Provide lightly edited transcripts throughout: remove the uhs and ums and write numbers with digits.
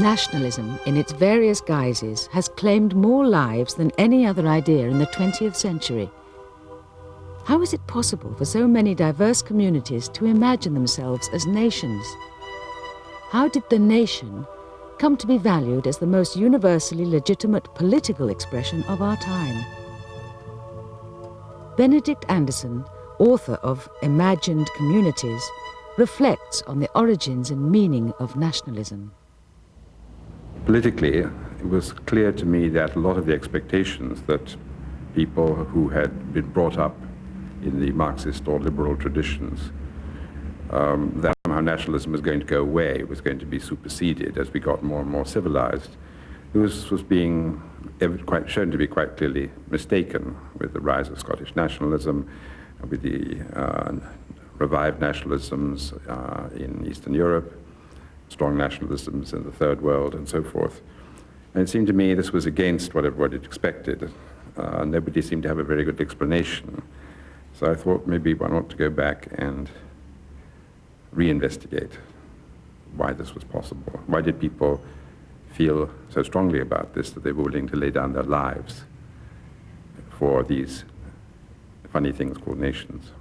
Nationalism, in its various guises, has claimed more lives than any other idea in the 20th century. How is it possible for so many diverse communities to imagine themselves as nations? How did the nation come to be valued as the most universally legitimate political expression of our time? Benedict Anderson, author of Imagined Communities, reflects on the origins and meaning of nationalism. Politically, it was clear to me that a lot of the expectations that people who had been brought up in the Marxist or liberal traditions, that somehow nationalism was going to go away, was going to be superseded as we got more and more civilized, this was being shown to be quite clearly mistaken with the rise of Scottish nationalism, with the revived nationalisms in Eastern Europe, strong nationalisms in the Third World, and so forth. And it seemed to me this was against what everybody had expected. Nobody seemed to have a very good explanation. So I thought maybe why not to go back and reinvestigate why this was possible. Why did people feel so strongly about this that they were willing to lay down their lives for these funny things called nations?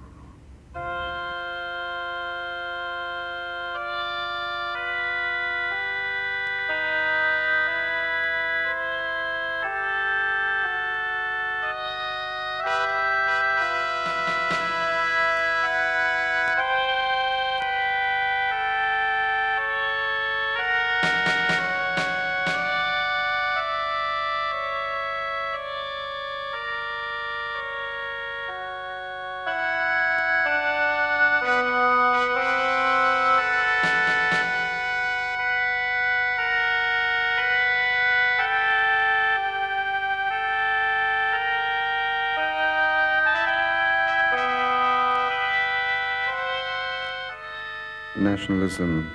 Nationalism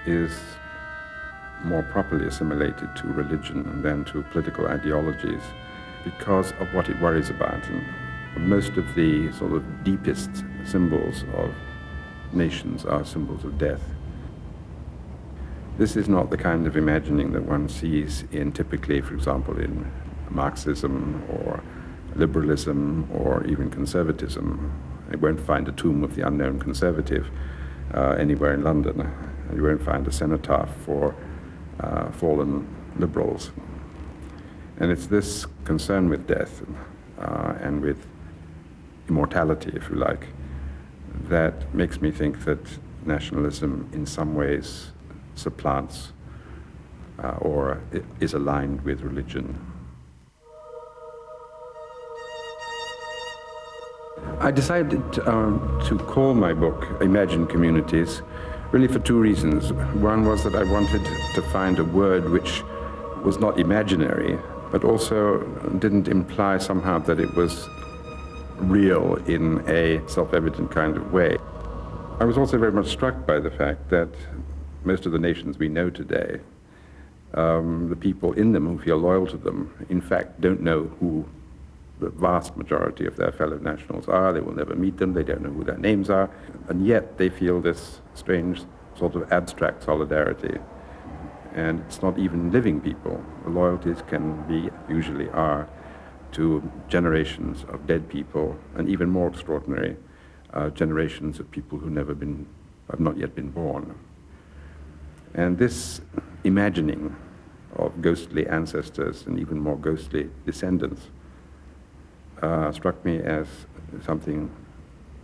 is more properly assimilated to religion than to political ideologies because of what it worries about. And most of the sort of deepest symbols of nations are symbols of death. This is not the kind of imagining that one sees in typically, for example, in Marxism or liberalism or even conservatism. You won't find a tomb of the unknown conservative anywhere in London. You won't find a cenotaph for fallen liberals. And it's this concern with death and with immortality, if you like, that makes me think that nationalism in some ways supplants or is aligned with religion. I decided to call my book Imagined Communities really for two reasons. One was that I wanted to find a word which was not imaginary, but also didn't imply somehow that it was real in a self-evident kind of way. I was also very much struck by the fact that most of the nations we know today, the people in them who feel loyal to them, in fact don't know who the vast majority of their fellow nationals are. They will never meet them, they don't know who their names are, and yet they feel this strange sort of abstract solidarity. And it's not even living people. The loyalties can be, usually are, to generations of dead people, and even more extraordinary, generations of people who have not yet been born. And this imagining of ghostly ancestors and even more ghostly descendants struck me as something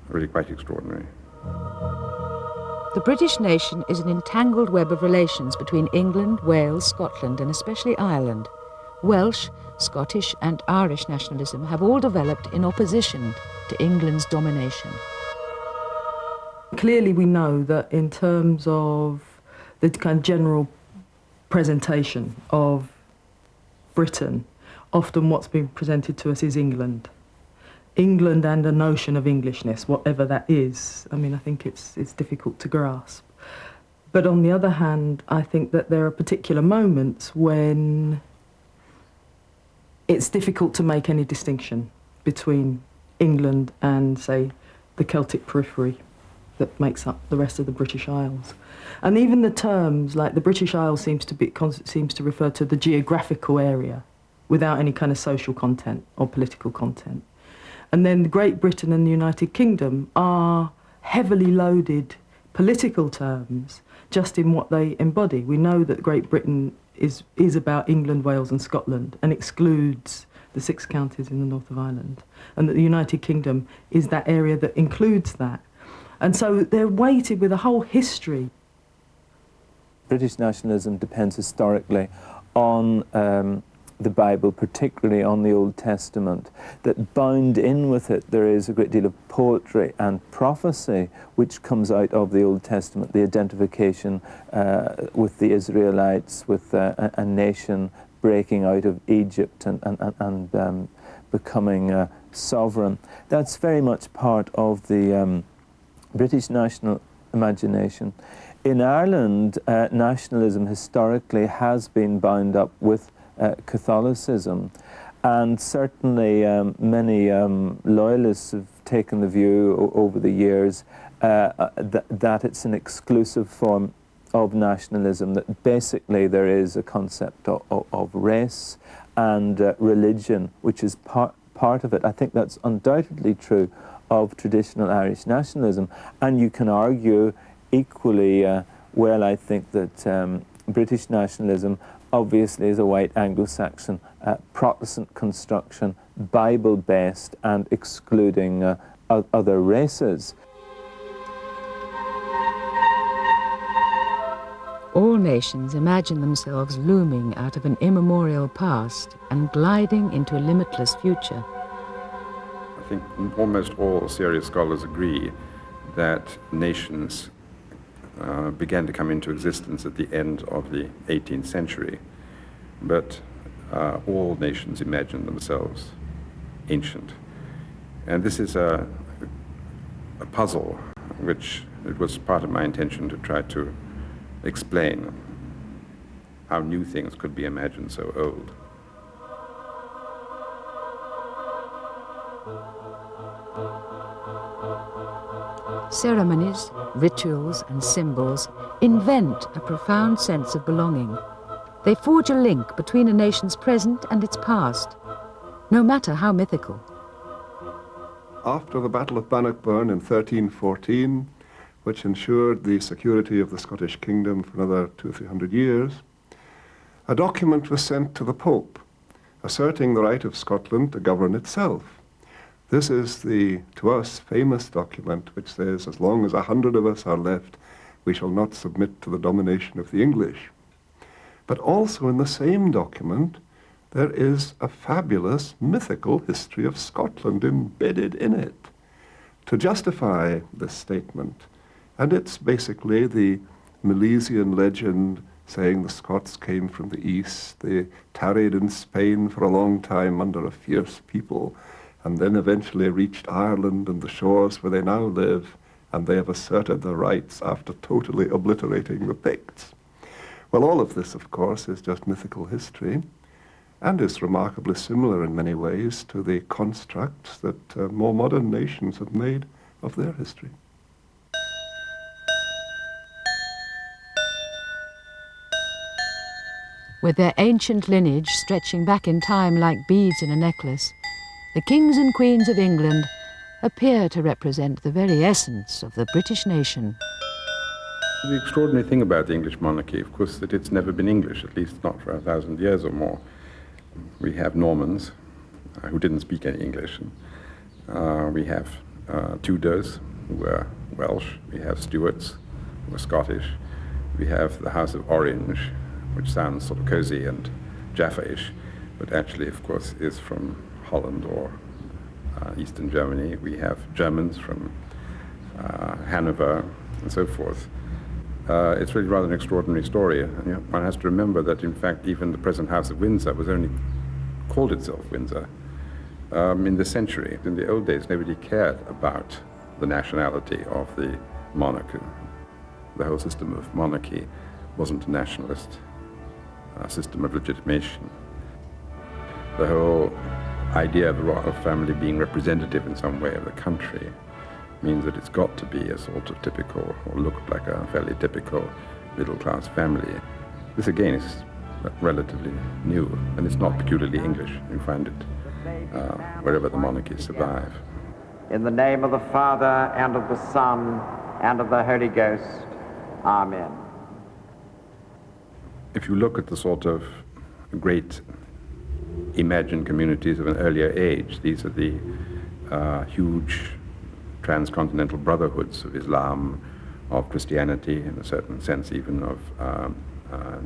really quite extraordinary. The British nation is an entangled web of relations between England, Wales, Scotland, and especially Ireland. Welsh, Scottish, and Irish nationalism have all developed in opposition to England's domination. Clearly we know that in terms of the kind of general presentation of Britain, often what's being presented to us is England. England and a notion of Englishness, whatever that is. I mean, I think it's difficult to grasp. But on the other hand, I think that there are particular moments when it's difficult to make any distinction between England and, say, the Celtic periphery. that makes up the rest of the British Isles. And even the terms, like the British Isles seems to refer to the geographical area without any kind of social content or political content. And then Great Britain and the United Kingdom are heavily loaded political terms just in what they embody. We know that Great Britain is about England, Wales and Scotland and excludes the 6 counties in the north of Ireland, and that the United Kingdom is that area that includes that. And so they're weighted with a whole history. British nationalism depends historically on the Bible, particularly on the Old Testament, that bound in with it there is a great deal of poetry and prophecy which comes out of the Old Testament, the identification with the Israelites, with a nation breaking out of Egypt and becoming sovereign. That's very much part of the British national imagination. In Ireland, nationalism historically has been bound up with Catholicism, and certainly many loyalists have taken the view over the years that it's an exclusive form of nationalism, that basically there is a concept of race and religion, which is part of it. I think that's undoubtedly true of traditional Irish nationalism, and you can argue equally well, I think, that British nationalism obviously is a white Anglo-Saxon Protestant construction, Bible-based and excluding other races. All nations imagine themselves looming out of an immemorial past and gliding into a limitless future. I think almost all serious scholars agree that nations began to come into existence at the end of the 18th century, but all nations imagine themselves ancient. And this is a puzzle which it was part of my intention to try to explain how new things could be imagined so old. Ceremonies, rituals and symbols invent a profound sense of belonging. They forge a link between a nation's present and its past, no matter how mythical. After the Battle of Bannockburn in 1314, which ensured the security of the Scottish kingdom for another 200 or 300 years, a document was sent to the Pope asserting the right of Scotland to govern itself. This is the, to us, famous document which says, as long as 100 of us are left, we shall not submit to the domination of the English. But also in the same document, there is a fabulous mythical history of Scotland embedded in it to justify this statement. And it's basically the Milesian legend saying the Scots came from the east, they tarried in Spain for a long time under a fierce people, and then eventually reached Ireland and the shores where they now live, and they have asserted their rights after totally obliterating the Picts. Well, all of this, of course, is just mythical history, and is remarkably similar in many ways to the constructs that more modern nations have made of their history. With their ancient lineage stretching back in time like beads in a necklace, the kings and queens of England appear to represent the very essence of the British nation. The extraordinary thing about the English monarchy, of course, that it's never been English, at least not for 1,000 years or more. We have Normans who didn't speak any English. We have Tudors who were Welsh. We have Stuarts who were Scottish. We have the House of Orange, which sounds sort of cozy and Jaffa-ish, but actually, of course, is from Holland or Eastern Germany. We have Germans from Hanover and so forth. It's really rather an extraordinary story. And, one has to remember that, in fact, even the present House of Windsor was only called itself Windsor in this century. In the old days, nobody cared about the nationality of the monarch. The whole system of monarchy wasn't a nationalist system of legitimation. The whole idea of the royal family being representative in some way of the country means that it's got to be a sort of typical, or look like a fairly typical middle-class family. This again is relatively new, and it's not peculiarly English. You find it wherever the monarchies survive. In the name of the Father, and of the Son, and of the Holy Ghost. Amen. If you look at the sort of great imagined communities of an earlier age, these are the huge transcontinental brotherhoods of Islam, of Christianity, in a certain sense even of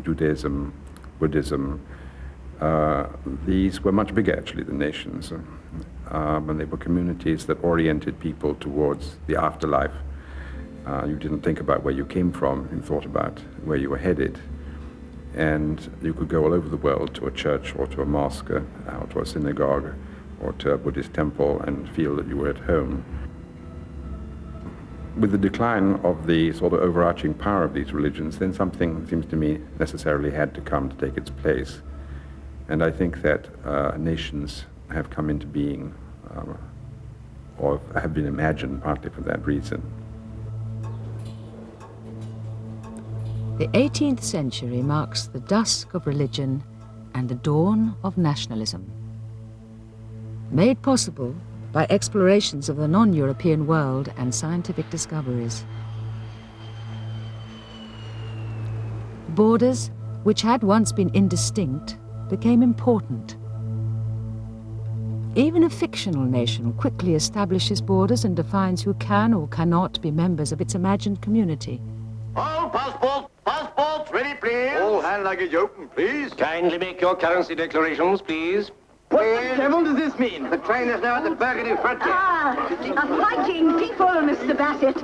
Judaism, Buddhism. These were much bigger actually than nations, and they were communities that oriented people towards the afterlife. You didn't think about where you came from, you thought about where you were headed. And you could go all over the world to a church or to a mosque or to a synagogue or to a Buddhist temple and feel that you were at home. With the decline of the sort of overarching power of these religions, then something, seems to me, necessarily had to come to take its place. And I think that nations have come into being or have been imagined partly for that reason. The 18th century marks the dusk of religion and the dawn of nationalism. Made possible by explorations of the non-European world and scientific discoveries. Borders, which had once been indistinct, became important. Even a fictional nation quickly establishes borders and defines who can or cannot be members of its imagined community. All passports ready, please. All hand luggage open, please. Kindly make your currency declarations, please. What the devil does this mean? The train is now at the Burgundy frontier. A fighting people, Mr. Bassett.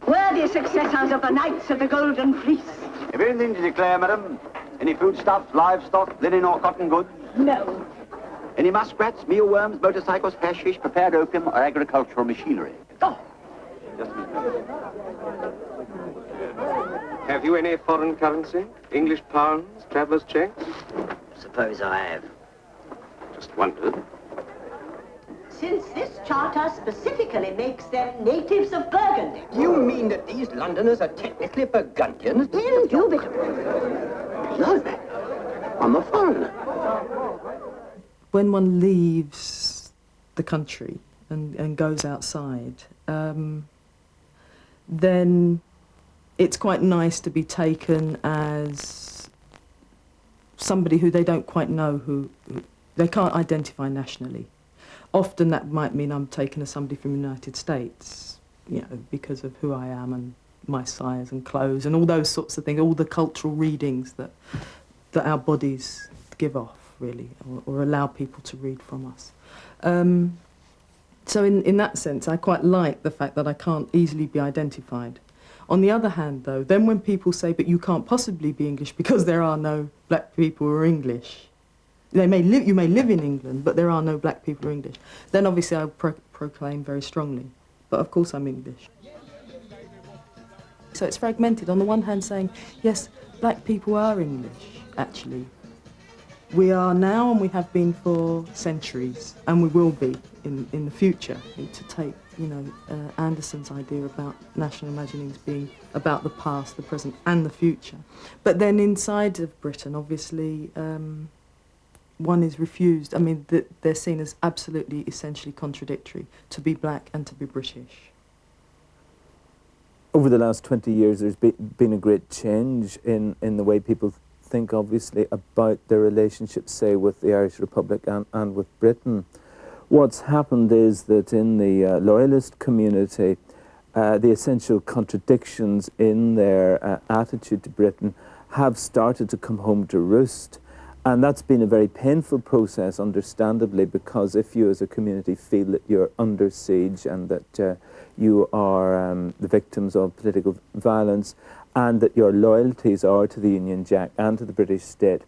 Worthy successors of the Knights of the Golden Fleece. Have you anything to declare, madam? Any foodstuffs, livestock, linen or cotton goods? No. Any muskrats, mealworms, motorcycles, hashish, prepared opium or agricultural machinery? Oh. Just a minute. Have you any foreign currency? English pounds, traveller's checks? Suppose I have. Just wondered. Since this charter specifically makes them natives of Burgundy. Do you mean that these Londoners are technically Burgundians? Indubitably. No, I'm a foreigner. When one leaves the country and goes outside, then it's quite nice to be taken as somebody who they don't quite know, who they can't identify nationally. Often that might mean I'm taken as somebody from the United States, you know, because of who I am and my size and clothes and all those sorts of things, all the cultural readings that our bodies give off, really, or allow people to read from us. So in that sense, I quite like the fact that I can't easily be identified. On the other hand, though, then when people say, but you can't possibly be English because there are no black people who are English, you may live in England, but there are no black people who are English, then obviously I proclaim very strongly. But of course I'm English. So it's fragmented. On the one hand saying, yes, black people are English, actually. We are now, and we have been for centuries, and we will be in the future, to take, you know, Anderson's idea about national imaginings being about the past, the present, and the future. But then inside of Britain, obviously, one is refused. I mean, they're seen as absolutely, essentially contradictory, to be black and to be British. Over the last 20 years, there's been a great change in the way people think, obviously, about their relationship, say, with the Irish Republic and with Britain. What's happened is that in the Loyalist community, the essential contradictions in their attitude to Britain have started to come home to roost. And that's been a very painful process, understandably, because if you as a community feel that you're under siege and that you are the victims of political violence, and that your loyalties are to the Union Jack and to the British state,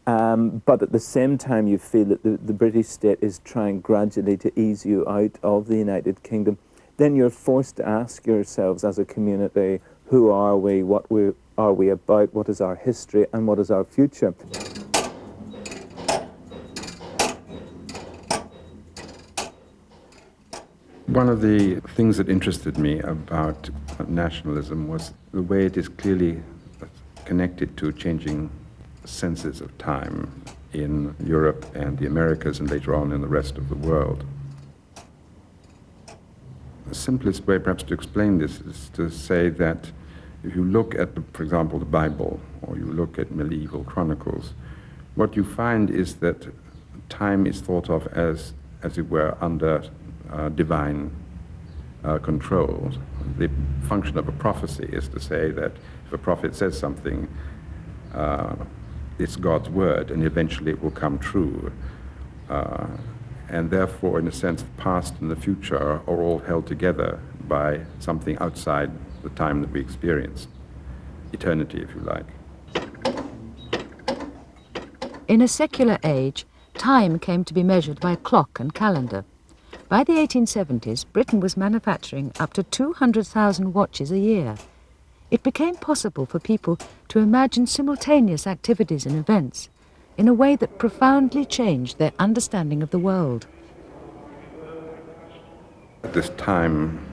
but at the same time you feel that the British state is trying gradually to ease you out of the United Kingdom, then you're forced to ask yourselves as a community, who are we, what are we about, what is our history, and what is our future? One of the things that interested me about nationalism was the way it is clearly connected to changing senses of time in Europe and the Americas and later on in the rest of the world. The simplest way perhaps to explain this is to say that if you look at, for example, the Bible, or you look at medieval chronicles, what you find is that time is thought of as it were, under divine control. The function of a prophecy is to say that if a prophet says something, it's God's word, and eventually it will come true. And therefore, in a sense, the past and the future are all held together by something outside the time that we experience. Eternity, if you like. In a secular age, time came to be measured by clock and calendar. By the 1870s, Britain was manufacturing up to 200,000 watches a year. It became possible for people to imagine simultaneous activities and events in a way that profoundly changed their understanding of the world. At this time,